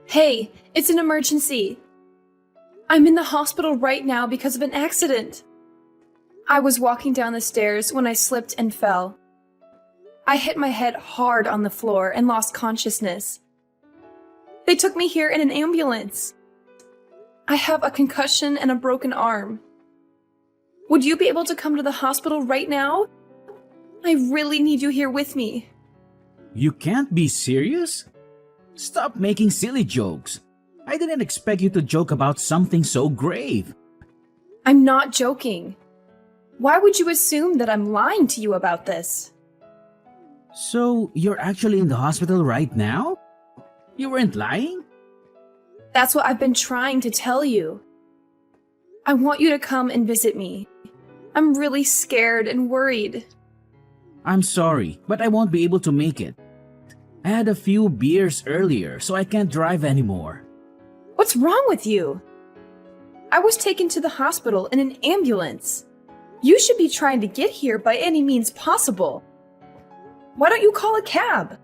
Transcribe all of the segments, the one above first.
Hey, it's an emergency. I'm in the hospital right now because of an accident. I was walking down the stairs when I slipped and fell. I hit my head hard on the floor and lost consciousness. They took me here in an ambulance. I have a concussion and a broken arm. Would you be able to come to the hospital right now? I really need you here with me. You can't be serious? Stop making silly jokes. I didn't expect you to joke about something so grave. I'm not joking. Why would you assume that I'm lying to you about this? So, you're actually in the hospital right now? You weren't lying? That's what I've been trying to tell you. I want you to come and visit me. I'm really scared and worried. I'm sorry, but I won't be able to make it. I had a few beers earlier, so I can't drive anymore. What's wrong with you? I was taken to the hospital in an ambulance. You should be trying to get here by any means possible. Why don't you call a cab?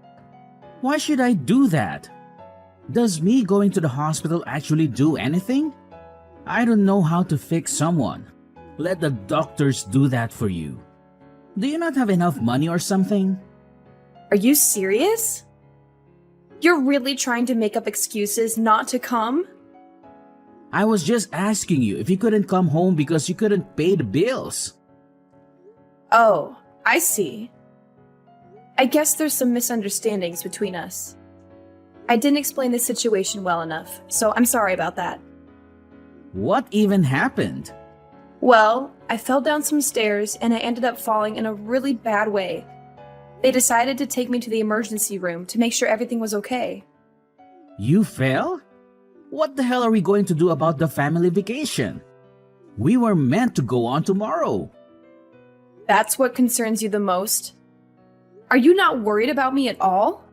Why should I do that? Does me going to the hospital actually do anything? I don't know how to fix someone. Let the doctors do that for you. Do you not have enough money or something? Are you serious? You're really trying to make up excuses not to come? I was just asking you if you couldn't come home because you couldn't pay the bills. Oh, I see. I guess there's some misunderstandings between us. I didn't explain the situation well enough, so I'm sorry about that. What even happened? Well, I fell down some stairs and I ended up falling in a really bad way. They decided to take me to the emergency room to make sure everything was okay. You fell? What the hell are we going to do about the family vacation? We were meant to go on tomorrow. That's what concerns you the most? Are you not worried about me at all?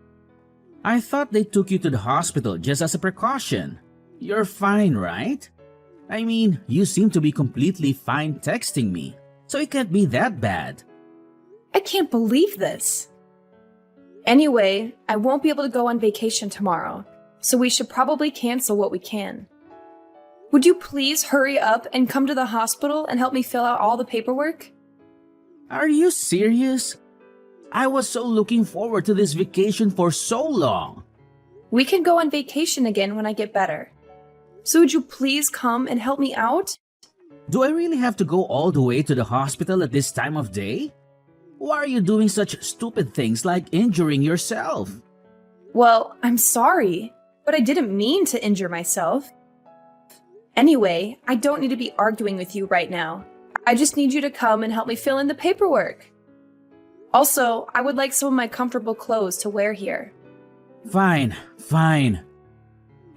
I thought they took you to the hospital just as a precaution. You're fine, right? I mean, you seem to be completely fine texting me, so it can't be that bad. I can't believe this. Anyway, I won't be able to go on vacation tomorrow, so we should probably cancel what we can. Would you please hurry up and come to the hospital and help me fill out all the paperwork? Are you serious? I was so looking forward to this vacation for so long. We can go on vacation again when I get better. So would you please come and help me out? Do I really have to go all the way to the hospital at this time of day? Why are you doing such stupid things like injuring yourself? Well, I'm sorry, but I didn't mean to injure myself. Anyway, I don't need to be arguing with you right now. I just need you to come and help me fill in the paperwork. Also, I would like some of my comfortable clothes to wear here. Fine, fine.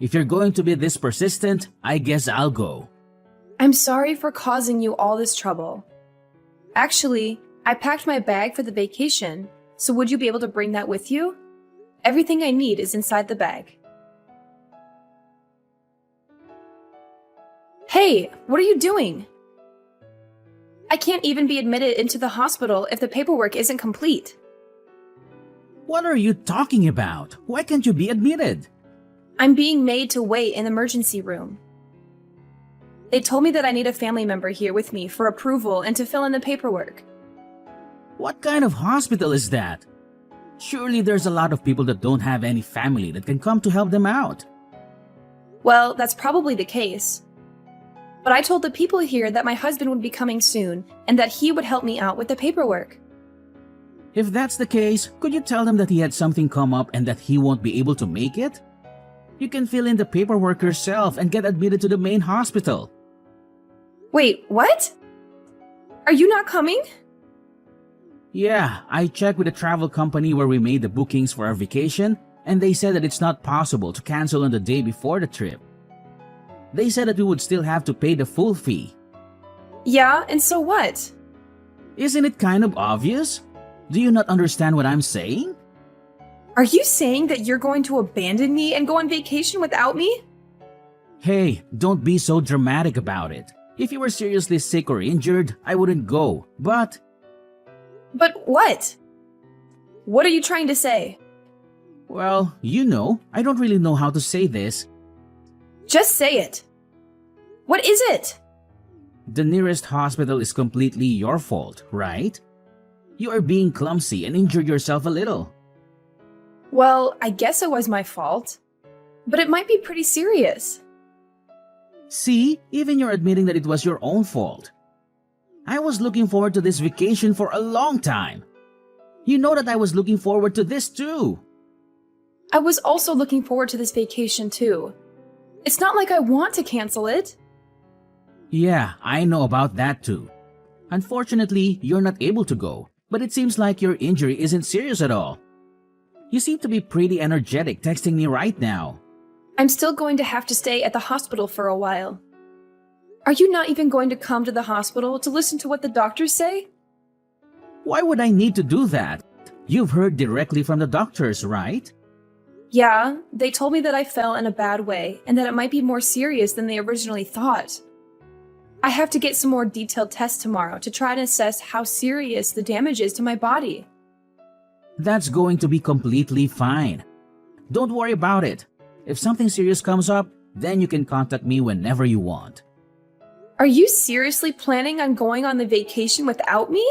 If you're going to be this persistent, I guess I'll go. I'm sorry for causing you all this trouble. Actually, I packed my bag for the vacation, so would you be able to bring that with you? Everything I need is inside the bag. Hey, what are you doing? I can't even be admitted into the hospital if the paperwork isn't complete. What are you talking about? Why can't you be admitted? I'm being made to wait in the emergency room. They told me that I need a family member here with me for approval and to fill in the paperwork. What kind of hospital is that? Surely there's a lot of people that don't have any family that can come to help them out. Well, that's probably the case. But I told the people here that my husband would be coming soon and that he would help me out with the paperwork. If that's the case, could you tell them that he had something come up and that he won't be able to make it? You can fill in the paperwork yourself and get admitted to the main hospital. Wait, what? Are you not coming? Yeah, I checked with the travel company where we made the bookings for our vacation, and they said that it's not possible to cancel on the day before the trip. They said that we would still have to pay the full fee. Yeah, and so what? Isn't it kind of obvious? Do you not understand what I'm saying? Are you saying that you're going to abandon me and go on vacation without me? Hey, don't be so dramatic about it. If you were seriously sick or injured, I wouldn't go, but... But what? What are you trying to say? Well, I don't really know how to say this. Just say it. What is it? The nearest hospital is completely your fault, right? You are being clumsy and injured yourself a little. Well, I guess it was my fault. But it might be pretty serious. See, even you're admitting that it was your own fault. I was looking forward to this vacation for a long time. You know that I was looking forward to this too. I was also looking forward to this vacation too. It's not like I want to cancel it. Yeah, I know about that too. Unfortunately, you're not able to go, but it seems like your injury isn't serious at all. You seem to be pretty energetic texting me right now. I'm still going to have to stay at the hospital for a while. Are you not even going to come to the hospital to listen to what the doctors say? Why would I need to do that? You've heard directly from the doctors, right? Yeah, they told me that I fell in a bad way and that it might be more serious than they originally thought. I have to get some more detailed tests tomorrow to try to assess how serious the damage is to my body. That's going to be completely fine. Don't worry about it. If something serious comes up, then you can contact me whenever you want. Are you seriously planning on going on the vacation without me?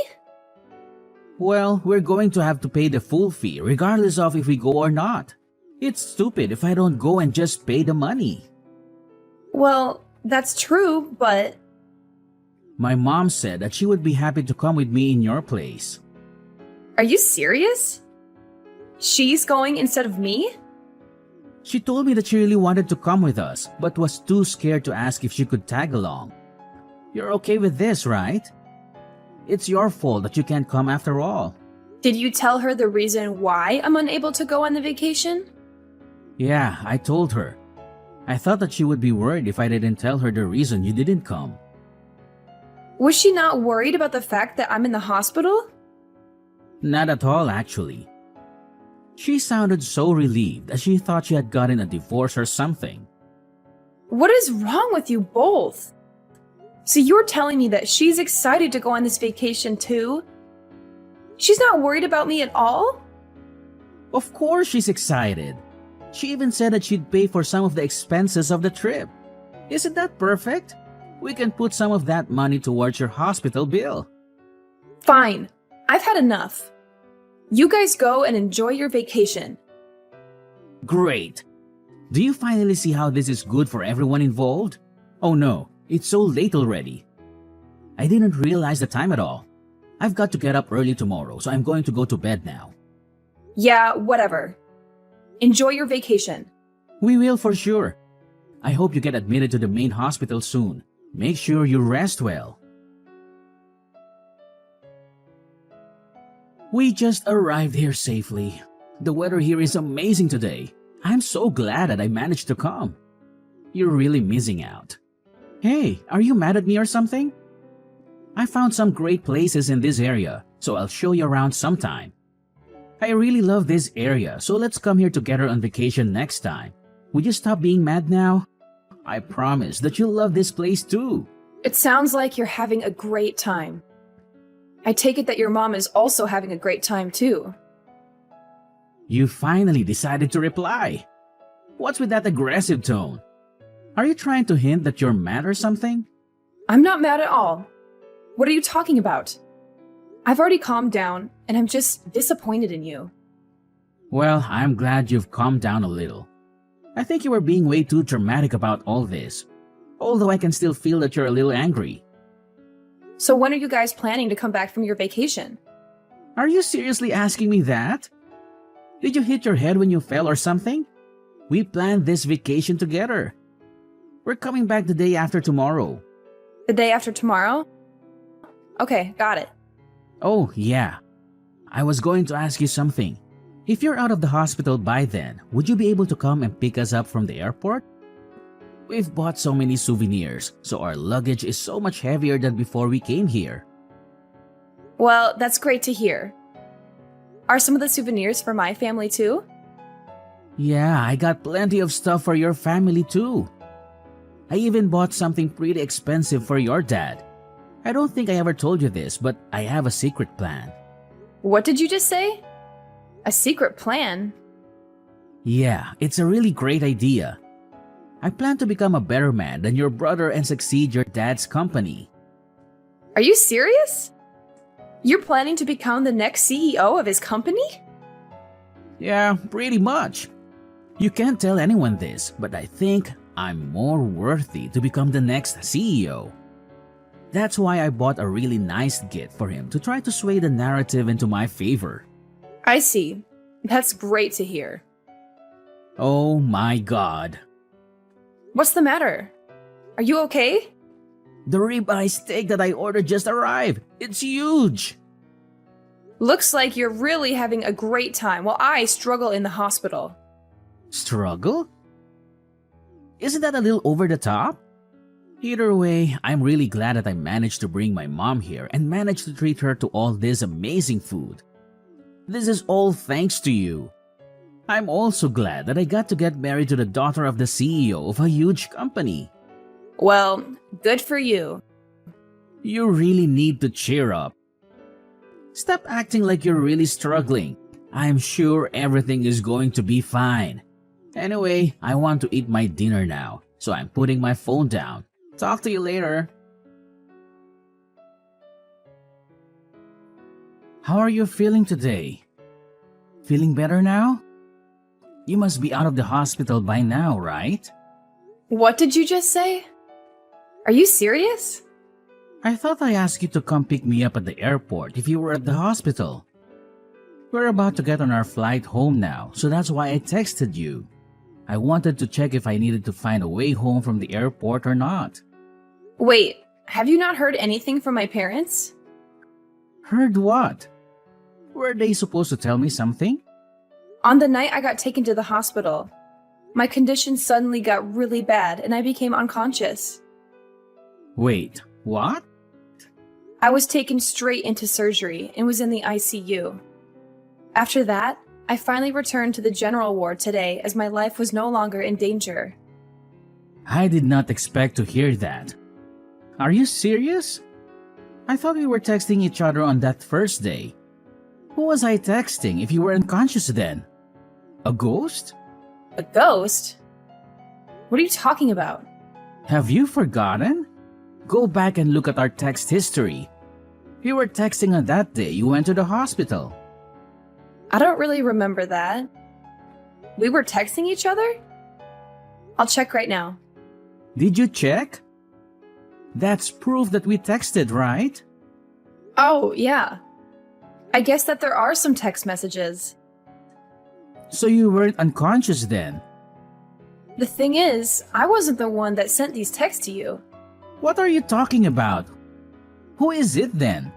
Well, we're going to have to pay the full fee regardless of if we go or not. It's stupid if I don't go and just pay the money. Well, that's true, but... My mom said that she would be happy to come with me in your place. Are you serious? She's going instead of me? She told me that she really wanted to come with us, but was too scared to ask if she could tag along. You're okay with this, right? It's your fault that you can't come after all. Did you tell her the reason why I'm unable to go on the vacation? Yeah, I told her. I thought that she would be worried if I didn't tell her the reason you didn't come. Was she not worried about the fact that I'm in the hospital? Not at all, actually. She sounded so relieved that she thought she had gotten a divorce or something. What is wrong with you both? So you're telling me that she's excited to go on this vacation too? She's not worried about me at all? Of course she's excited. She even said that she'd pay for some of the expenses of the trip. Isn't that perfect? We can put some of that money towards your hospital bill. Fine. I've had enough. You guys go and enjoy your vacation. Great. Do you finally see how this is good for everyone involved? Oh no, it's so late already. I didn't realize the time at all. I've got to get up early tomorrow, so I'm going to go to bed now. Yeah, whatever. Enjoy your vacation. We will for sure. I hope you get admitted to the main hospital soon. Make sure you rest well. We just arrived here safely. The weather here is amazing today. I'm so glad that I managed to come. You're really missing out. Hey, are you mad at me or something? I found some great places in this area, so I'll show you around sometime. I really love this area, so let's come here together on vacation next time. Would you stop being mad now? I promise that you'll love this place too. It sounds like you're having a great time. I take it that your mom is also having a great time too. You finally decided to reply. What's with that aggressive tone? Are you trying to hint that you're mad or something? I'm not mad at all. What are you talking about? I've already calmed down, and I'm just disappointed in you. Well, I'm glad you've calmed down a little. I think you were being way too dramatic about all this, although I can still feel that you're a little angry. So when are you guys planning to come back from your vacation? Are you seriously asking me that? Did you hit your head when you fell or something? We planned this vacation together. We're coming back the day after tomorrow. The day after tomorrow? Okay, got it. Oh, yeah. I was going to ask you something. If you're out of the hospital by then, would you be able to come and pick us up from the airport? We've bought so many souvenirs, so our luggage is so much heavier than before we came here. Well, that's great to hear. Are some of the souvenirs for my family too? Yeah, I got plenty of stuff for your family too. I even bought something pretty expensive for your dad. I don't think I ever told you this, but I have a secret plan. What did you just say? A secret plan? Yeah, it's a really great idea. I plan to become a better man than your brother and succeed your dad's company. Are you serious? You're planning to become the next CEO of his company? Yeah, pretty much. You can't tell anyone this, but I think I'm more worthy to become the next CEO. That's why I bought a really nice gift for him to try to sway the narrative into my favor. I see. That's great to hear. Oh my god. What's the matter? Are you okay? The ribeye steak that I ordered just arrived. It's huge. Looks like you're really having a great time while I struggle in the hospital. Struggle? Isn't that a little over the top? Either way, I'm really glad that I managed to bring my mom here and managed to treat her to all this amazing food. This is all thanks to you. I'm also glad that I got to get married to the daughter of the CEO of a huge company. Well, good for you. You really need to cheer up. Stop acting like you're really struggling. I'm sure everything is going to be fine. Anyway, I want to eat my dinner now, so I'm putting my phone down. Talk to you later. How are you feeling today? Feeling better now? You must be out of the hospital by now, right? What did you just say? Are you serious? I thought I asked you to come pick me up at the airport if you were at the hospital. We're about to get on our flight home now, so that's why I texted you. I wanted to check if I needed to find a way home from the airport or not. Wait, have you not heard anything from my parents? Heard what? Were they supposed to tell me something? On the night I got taken to the hospital, my condition suddenly got really bad and I became unconscious. Wait, what? I was taken straight into surgery and was in the ICU. After that, I finally returned to the general ward today as my life was no longer in danger. I did not expect to hear that. Are you serious? I thought we were texting each other on that first day. Who was I texting if you were unconscious then? A ghost? A ghost? What are you talking about? Have you forgotten? Go back and look at our text history. We were texting on that day you went to the hospital. I don't really remember that. We were texting each other? I'll check right now. Did you check? That's proof that we texted, right? Oh, yeah. I guess that there are some text messages. So you weren't unconscious then? The thing is, I wasn't the one that sent these texts to you. What are you talking about? Who is it then?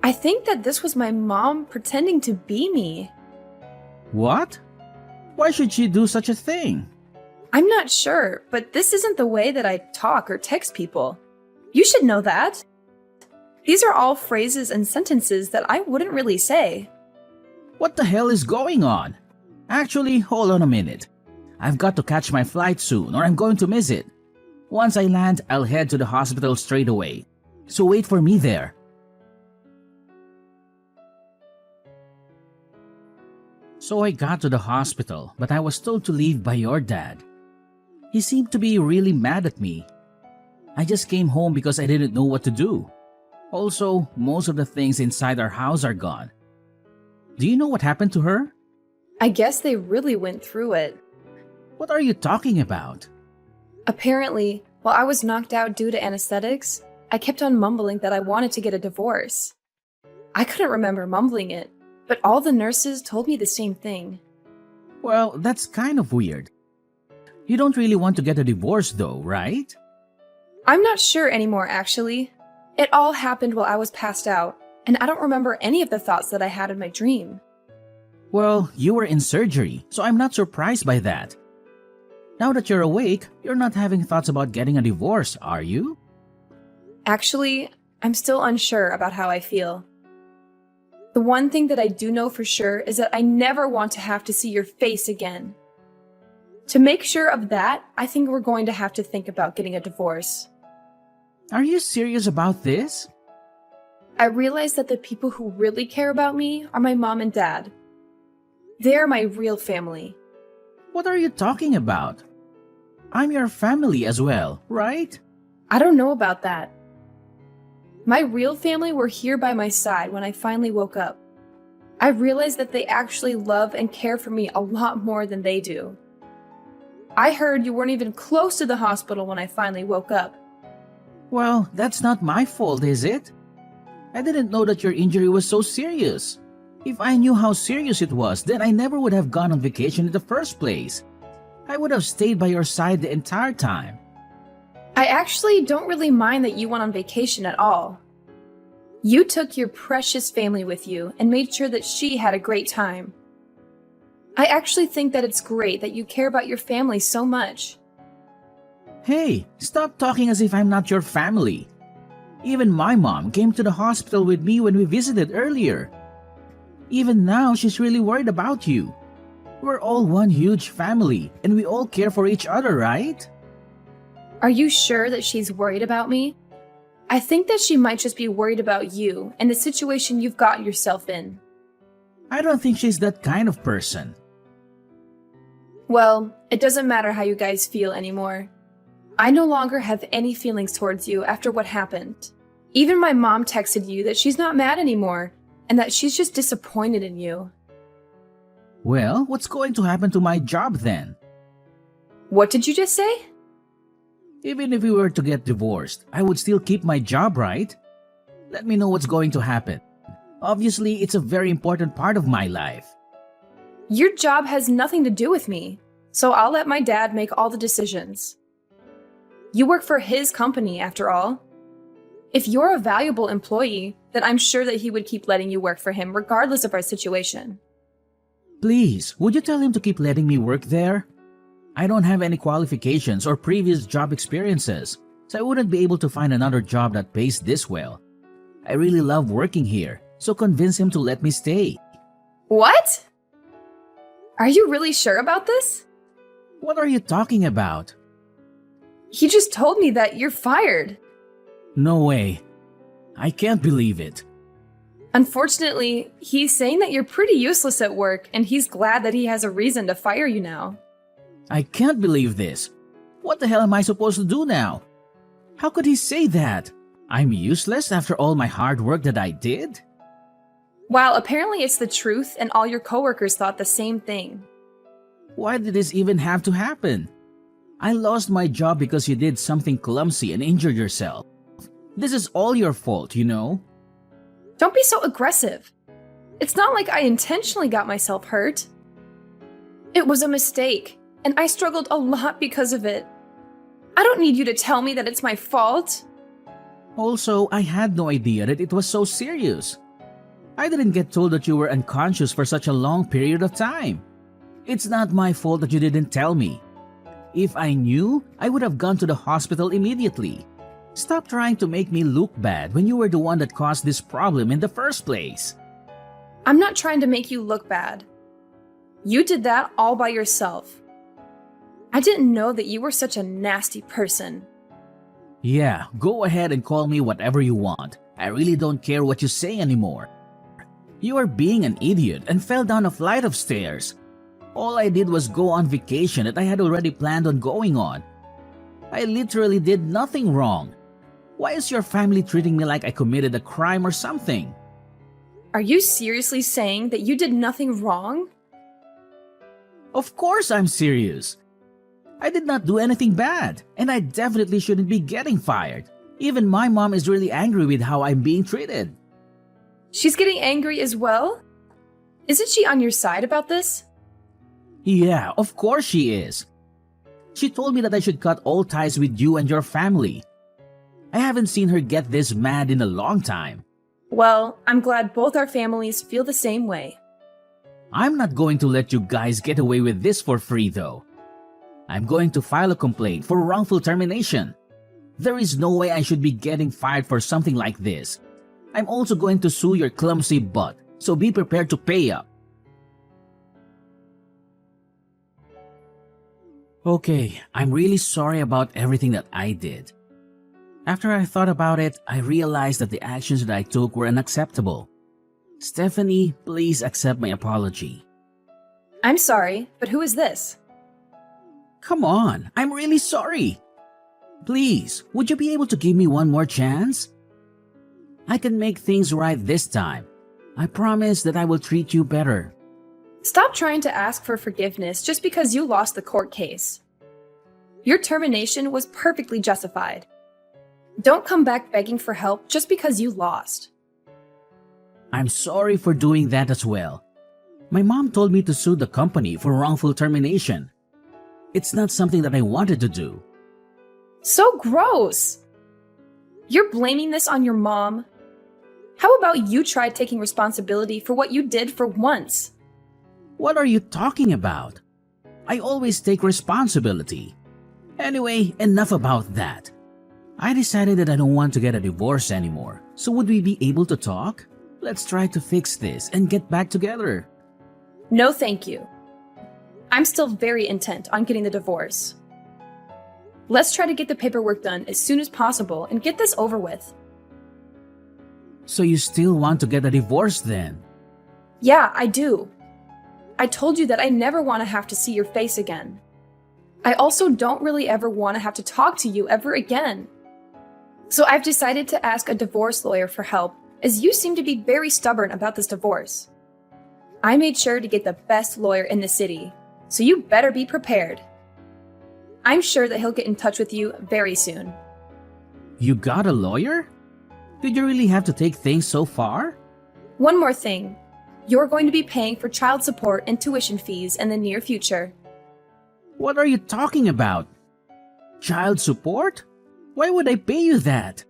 I think that this was my mom pretending to be me. What? Why should she do such a thing? I'm not sure, but this isn't the way that I talk or text people. You should know that. These are all phrases and sentences that I wouldn't really say. What the hell is going on? Actually, hold on a minute. I've got to catch my flight soon or I'm going to miss it. Once I land, I'll head to the hospital straight away. So wait for me there. So I got to the hospital, but I was told to leave by your dad. He seemed to be really mad at me. I just came home because I didn't know what to do. Also, most of the things inside our house are gone. Do you know what happened to her? I guess they really went through it. What are you talking about? Apparently, while I was knocked out due to anesthetics, I kept on mumbling that I wanted to get a divorce. I couldn't remember mumbling it, but all the nurses told me the same thing. Well, that's kind of weird. You don't really want to get a divorce though, right? I'm not sure anymore, actually. It all happened while I was passed out, and I don't remember any of the thoughts that I had in my dream. Well, you were in surgery, so I'm not surprised by that. Now that you're awake, you're not having thoughts about getting a divorce, are you? Actually, I'm still unsure about how I feel. The one thing that I do know for sure is that I never want to have to see your face again. To make sure of that, I think we're going to have to think about getting a divorce. Are you serious about this? I realize that the people who really care about me are my mom and dad. They are my real family. What are you talking about? I'm your family as well, right? I don't know about that. My real family were here by my side when I finally woke up. I realized that they actually love and care for me a lot more than they do. I heard you weren't even close to the hospital when I finally woke up. Well, that's not my fault, is it? I didn't know that your injury was so serious. If I knew how serious it was, then I never would have gone on vacation in the first place. I would have stayed by your side the entire time. I actually don't really mind that you went on vacation at all. You took your precious family with you and made sure that she had a great time. I actually think that it's great that you care about your family so much. Hey, stop talking as if I'm not your family. Even my mom came to the hospital with me when we visited earlier. Even now, she's really worried about you. We're all one huge family, and we all care for each other, right? Are you sure that she's worried about me? I think that she might just be worried about you and the situation you've gotten yourself in. I don't think she's that kind of person. Well, it doesn't matter how you guys feel anymore. I no longer have any feelings towards you after what happened. Even my mom texted you that she's not mad anymore and that she's just disappointed in you. Well, what's going to happen to my job then? What did you just say? Even if we were to get divorced, I would still keep my job, right? Let me know what's going to happen. Obviously, it's a very important part of my life. Your job has nothing to do with me, so I'll let my dad make all the decisions. You work for his company, after all. If you're a valuable employee, then I'm sure that he would keep letting you work for him regardless of our situation. Please, would you tell him to keep letting me work there? I don't have any qualifications or previous job experiences, so I wouldn't be able to find another job that pays this well. I really love working here, so convince him to let me stay. What? Are you really sure about this? What are you talking about? He just told me that you're fired. No way. I can't believe it. Unfortunately, he's saying that you're pretty useless at work and he's glad that he has a reason to fire you now. I can't believe this. What the hell am I supposed to do now? How could he say that? I'm useless after all my hard work that I did? Well, apparently it's the truth and all your coworkers thought the same thing. Why did this even have to happen? I lost my job because you did something clumsy and injured yourself. This is all your fault, you know? Don't be so aggressive. It's not like I intentionally got myself hurt. It was a mistake, and I struggled a lot because of it. I don't need you to tell me that it's my fault. Also, I had no idea that it was so serious. I didn't get told that you were unconscious for such a long period of time. It's not my fault that you didn't tell me. If I knew, I would have gone to the hospital immediately. Stop trying to make me look bad when you were the one that caused this problem in the first place. I'm not trying to make you look bad. You did that all by yourself. I didn't know that you were such a nasty person. Yeah, go ahead and call me whatever you want. I really don't care what you say anymore. You are being an idiot and fell down a flight of stairs. All I did was go on vacation that I had already planned on going on. I literally did nothing wrong. Why is your family treating me like I committed a crime or something? Are you seriously saying that you did nothing wrong? Of course I'm serious. I did not do anything bad, and I definitely shouldn't be getting fired. Even my mom is really angry with how I'm being treated. She's getting angry as well? Isn't she on your side about this? Yeah, of course she is. She told me that I should cut all ties with you and your family. I haven't seen her get this mad in a long time. Well, I'm glad both our families feel the same way. I'm not going to let you guys get away with this for free though. I'm going to file a complaint for wrongful termination. There is no way I should be getting fired for something like this. I'm also going to sue your clumsy butt, so be prepared to pay up. Okay, I'm really sorry about everything that I did. After I thought about it, I realized that the actions that I took were unacceptable. Stephanie, please accept my apology. I'm sorry, but who is this? Come on, I'm really sorry. Please, would you be able to give me one more chance? I can make things right this time. I promise that I will treat you better. Stop trying to ask for forgiveness just because you lost the court case. Your termination was perfectly justified. Don't come back begging for help just because you lost. I'm sorry for doing that as well. My mom told me to sue the company for wrongful termination. It's not something that I wanted to do. So gross! You're blaming this on your mom? How about you try taking responsibility for what you did for once? What are you talking about? I always take responsibility. Anyway, enough about that. I decided that I don't want to get a divorce anymore. So would we be able to talk? Let's try to fix this and get back together. No, thank you. I'm still very intent on getting the divorce. Let's try to get the paperwork done as soon as possible and get this over with. So you still want to get a divorce then? Yeah, I do. I told you that I never want to have to see your face again. I also don't really ever want to have to talk to you ever again. So I've decided to ask a divorce lawyer for help, as you seem to be very stubborn about this divorce. I made sure to get the best lawyer in the city, so you better be prepared. I'm sure that he'll get in touch with you very soon. You got a lawyer? Did you really have to take things so far? One more thing. You're going to be paying for child support and tuition fees in the near future. What are you talking about? Child support? Why would I pay you that?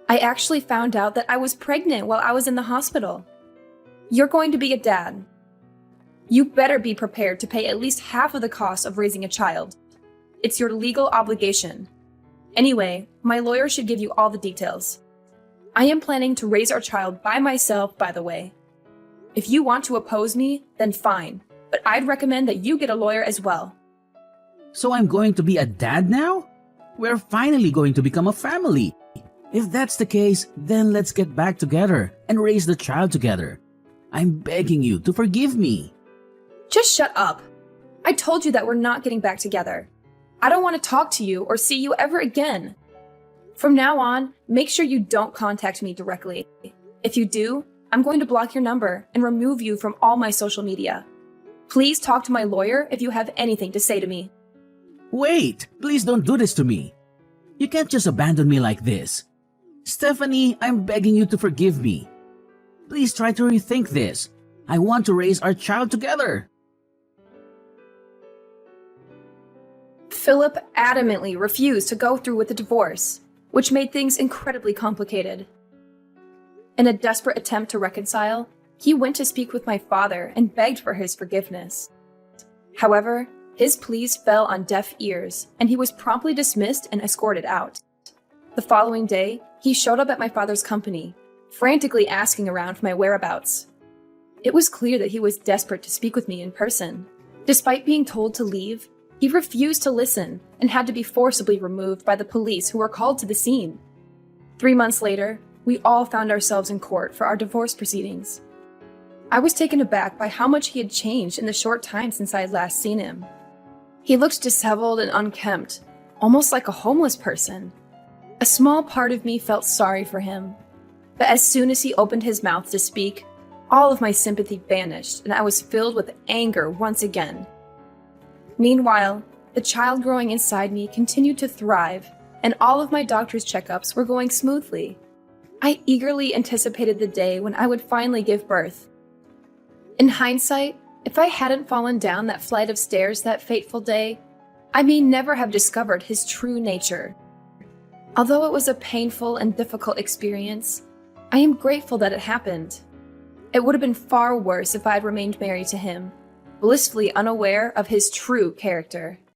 I actually found out that I was pregnant while I was in the hospital. You're going to be a dad. You better be prepared to pay at least half of the cost of raising a child. It's your legal obligation. Anyway, my lawyer should give you all the details. I am planning to raise our child by myself, by the way. If you want to oppose me, then fine, but I'd recommend that you get a lawyer as well. So I'm going to be a dad now? We're finally going to become a family. If that's the case, then let's get back together and raise the child together. I'm begging you to forgive me. Just shut up. I told you that we're not getting back together. I don't want to talk to you or see you ever again. From now on, make sure you don't contact me directly. If you do, I'm going to block your number and remove you from all my social media. Please talk to my lawyer if you have anything to say to me. Wait, please don't do this to me. You can't just abandon me like this. Stephanie, I'm begging you to forgive me. Please try to rethink this. I want to raise our child together. Philip adamantly refused to go through with the divorce, which made things incredibly complicated. In a desperate attempt to reconcile, he went to speak with my father and begged for his forgiveness. However, his pleas fell on deaf ears, and he was promptly dismissed and escorted out. The following day, he showed up at my father's company, frantically asking around for my whereabouts. It was clear that he was desperate to speak with me in person. Despite being told to leave, he refused to listen and had to be forcibly removed by the police who were called to the scene. 3 months later, we all found ourselves in court for our divorce proceedings. I was taken aback by how much he had changed in the short time since I had last seen him. He looked disheveled and unkempt, almost like a homeless person. A small part of me felt sorry for him, but as soon as he opened his mouth to speak, all of my sympathy vanished and I was filled with anger once again. Meanwhile, the child growing inside me continued to thrive, and all of my doctor's checkups were going smoothly. I eagerly anticipated the day when I would finally give birth. In hindsight, if I hadn't fallen down that flight of stairs that fateful day, I may never have discovered his true nature. Although it was a painful and difficult experience, I am grateful that it happened. It would have been far worse if I had remained married to him, blissfully unaware of his true character.